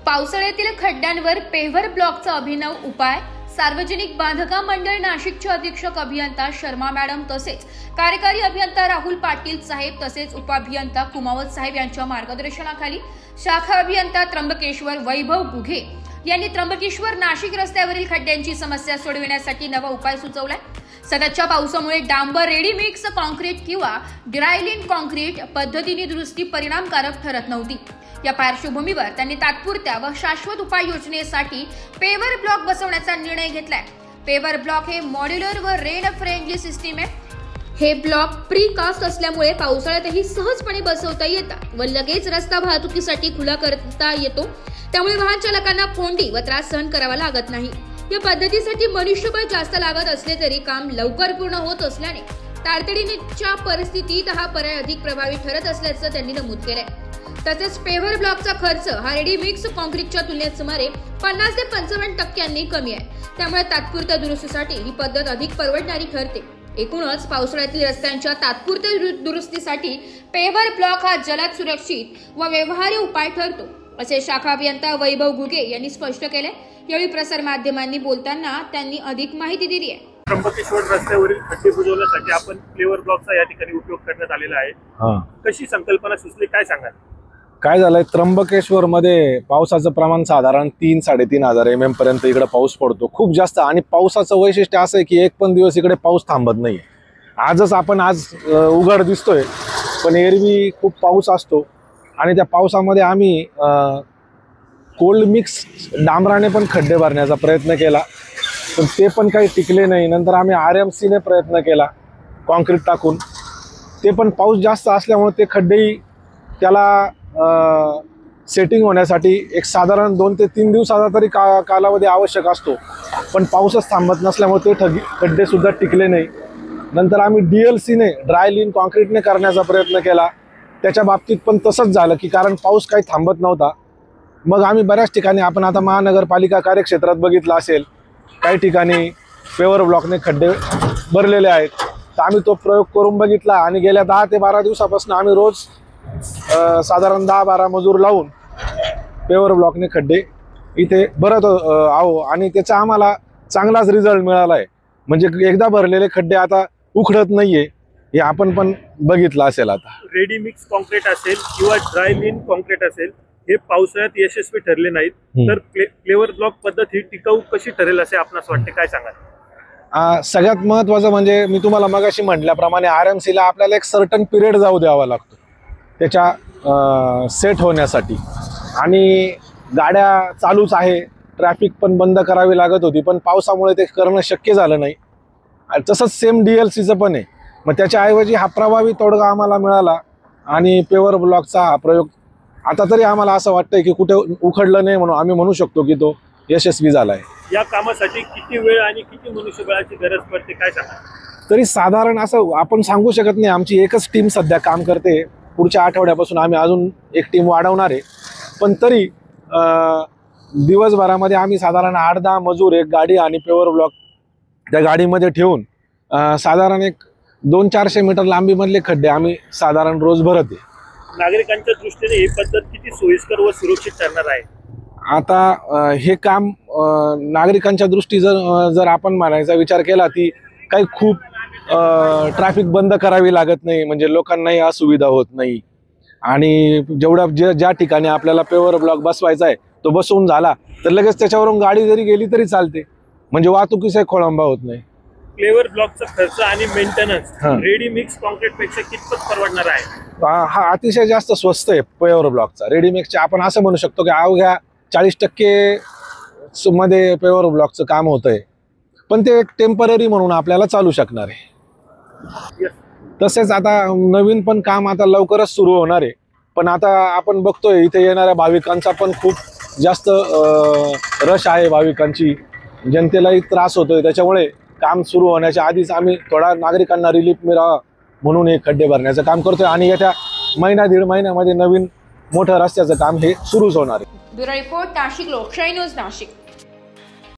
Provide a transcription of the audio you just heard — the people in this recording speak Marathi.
पावसाळ्यातील खड्ड्यांवर पेव्हर ब्लॉकचा अभिनव उपाय। सार्वजनिक बांधकाम मंडळ नाशिकचे अधीक्षक अभियंता शर्मा मॅडम तसेच कार्यकारी अभियंता राहुल पाटील साहेब तसेच उपअभियंता कुमावत साहेब यांच्या मार्गदर्शनाखाली शाखा अभियंता त्र्यंबकेश्वर वैभव गुघे यांनी त्र्यंबकेश्वर नाशिक रस्त्यावरील खड्ड्यांची समस्या सोडविण्यासाठी नवा उपाय सुचवलाय। सध्याच्या पावसामुळे डांबर रेडी मिक्स कॉन्क्रीट किंवा ड्रायलिन कॉन्क्रीट पद्धतीने दुरुस्ती परिणामकारक ठरत नव्हती। या पार्श्वभूमीवर त्यांनी तात्पुरत्या व शाश्वत उपाययोजनेसाठी पेव्हर ब्लॉक बसवण्याचा निर्णय घेतलाय। पेव्हर ब्लॉक हे मॉड्युलर व रेन फ्रेंडली सिस्टीम आहे। हे ब्लॉक प्रीकास्ट असल्यामुळे पावसाळ्यातही सहजपणे बसवता येतात व लगेच रस्ता वाहतुकीसाठी खुला करता येतो। त्यामुळे वाहन चालकांना कोंडी व त्रास सहन करावा लागत नाही। या पद्धतीसाठी मनुष्यबळ जास्त लागत असले तरी काम लवकर पूर्ण होत असल्याने तातडीच्या परिस्थितीत हा पर्याय अधिक प्रभावी ठरत असल्याचं त्यांनी नमूद केलंय। तसेच पेव्हर ब्लॉकचा खर्च हा रेडी मिक्स कॉन्क्रीटच्या तुलनेत सुमारे 50 ते 55% कमी आहे। त्यामुळे तात्पुरत्या दुरुस्तीसाठी ही पद्धत अधिक परवडणारी ठरते। एकूणच पावसाळ्यातील रस्त्यांच्या तात्पुरत्या दुरुस्तीसाठी पेव्हर ब्लॉक हा जलद, सुरक्षित व व्यवहार्य उपाय ठरतो, असे शाखा अभियंता वैभव गुघे यांनी स्पष्ट केले। यावेळी प्रसार माध्यमांनी बोलताना त्यांनी अधिक माहिती दिली आहे। त्र्यंबकेश्वर रस्त्यावरील खड्डे बुजवण्यासाठी आपण पेव्हर ब्लॉकचा या ठिकाणी उपयोग करण्यात आलेला आहे। कशी संकल्पना सुचली, काय सांगाल? काय झालंय, त्र्यंबकेश्वर मध्ये पावसाचं प्रमाण साधारण 3-3.5 mm पर्यंत इकडे पाऊस पडतो, खूप जास्त। आणि पावसाचं वैशिष्ट्य असं आहे की एक पण दिवस इकडे पाऊस थांबत नाही। आज उघड दिसतोय, पण एरवी खूप पाऊस असतो आणि त्या पावसामध्ये आम्ही कोल्ड मिक्स डांबराने पण खड्डे भरण्याचा प्रयत्न केला, पण ते पण काही टिकले नाही। नंतर आम्ही RMC ने प्रयत्न केला कॉन्क्रीट टाकून, ते पण पाऊस जास्त असल्यामुळे ते खड्डेही त्याला सेटिंग होण्यासाठी एक साधारण 2 ते 3 दिवसाचा तरी कालावधी आवश्यक असतो, पण पाऊसच थांबत नसल्यामुळे ते खड्डे सुद्धा टिकले नाही। नंतर आम्ही DLC ने ड्रायलिन कॉन्क्रीटने करण्याचा प्रयत्न केला, त्याच्या बाबतीत पण तसंच झालं की कारण पाऊस काही थांबत नव्हता। मग आम्ही बऱ्याच ठिकाणी, आपण आता महानगरपालिका कार्यक्षेत्रात बघितलं असेल, काही ठिकाणी पेव्हर ब्लॉकने खड्डे भरलेले आहेत, तर आम्ही तो प्रयोग करून बघितला आणि गेल्या 10 ते 12 दिवसापासून आम्ही रोज साधारण 10-12 मजूर लावून पेव्हर ब्लॉकने खड्डे इथे भरत आहो आणि त्याचा आम्हाला चांगलाच रिझल्ट मिळाला आहे। म्हणजे एकदा भरलेले खड्डे आता उखडत नाहीये, हे आपण पण बघितलं असेल। आता रेडी मिक्स कॉन्क्रीट असेल किंवा ड्रायलिन कॉन्क्रीट असेल, हे पावसाळ्यात यशस्वी ठरले नाहीत, तर पेव्हर ब्लॉक पद्धत ही टिकाऊ कशी ठरेल असे आपणास वाटते, काय सांगाल? सगळ्यात महत्त्वाचं म्हणजे मी तुम्हाला मगाशी म्हटल्याप्रमाणे RMC ला आपल्याला एक सर्टन पिरियड जाऊ द्यावा लागतो त्याच्या सेट होण्यासाठी। आणि गाड्या चालूच आहे, ट्रॅफिक पण बंद करावी लागत होती, पण पावसामुळे ते करणं शक्य झालं नाही। तसंच सेम DLCचं पण आहे, मग त्याच्याऐवजी हा प्रभावी तोडगा आम्हाला मिळाला आणि पेव्हर ब्लॉकचा हा प्रयोग आता तरी आम्हाला असं वाटतंय की कुठे उखडलं नाही, म्हणून आम्ही म्हणू शकतो की तो यशस्वी झाला आहे। या कामासाठी किती वेळ आणि किती मनुष्यबळाची गरज पडते, काय सांगा? तरी साधारण असं आपण सांगू शकत नाही, आमची एकच टीम सध्या काम करते। पुढच्या आठवड्यापासून आम्ही अजून एक टीम वाढवणार आहे, पण तरी दिवसभरामध्ये आम्ही साधारण 8-10 मजूर, एक गाडी आणि पेव्हर ब्लॉक त्या गाडीमध्ये ठेवून साधारण एक 200-400 मीटर लांबीमधले खड्डे आम्ही साधारण रोज भरत आहे। नागरिकांच्या दृष्टीने ही पद्धत किती सोयीस्कर व सुरक्षित ठरणार आहे? आता हे काम नागरिकांच्या जर आपण म्हणायचा विचार केला ती काही खूप ट्रॅफिक बंद करावी लागत नाही, म्हणजे लोकांनाही असुविधा होत नाही। आणि ज्या ठिकाणी आपल्याला पेव्हर ब्लॉक बसवायचा आहे तो बसवून झाला तर लगेच त्याच्यावरून गाडी जरी गेली तरी चालते, म्हणजे वाहतुकीचा खोळंबा होत नाही। पेव्हर ब्लॉकचा खर्च आणि मेंटेनन्स रेडी मिक्स कॉन्क्रीट पेक्षा कितपत परवडणार आहे? हा अतिशय जास्त स्वस्त आहे पेव्हर ब्लॉकचा। रेडी मिक्सच्या आपण असं म्हणू शकतो की अवघ्या 40% मध्ये पेव्हर ब्लॉकचं काम होतंय, पण ते एक टेम्पररी म्हणून आपल्याला चालू शकणार आहे। तसेच आता नवीन पण काम आता लवकरच सुरू होणार आहे, पण आता आपण बघतोय इथे येणाऱ्या भाविकांचा पण खूप जास्त रश आहे, भाविकांची, जनतेलाही त्रास होतोय। त्याच्यामुळे काम सुरू होण्याच्या आधीच आम्ही थोडा नागरिकांना रिलीफ मिळावा म्हणून हे खड्डे भरण्याचं काम करतोय आणि येत्या 1-1.5 महिन्यामध्ये नवीन मोठं रस्त्याचं काम हे सुरूच होणार आहे। ब्युरो रिपोर्ट, नाशिक लोकशाही न्यूज, नाशिक।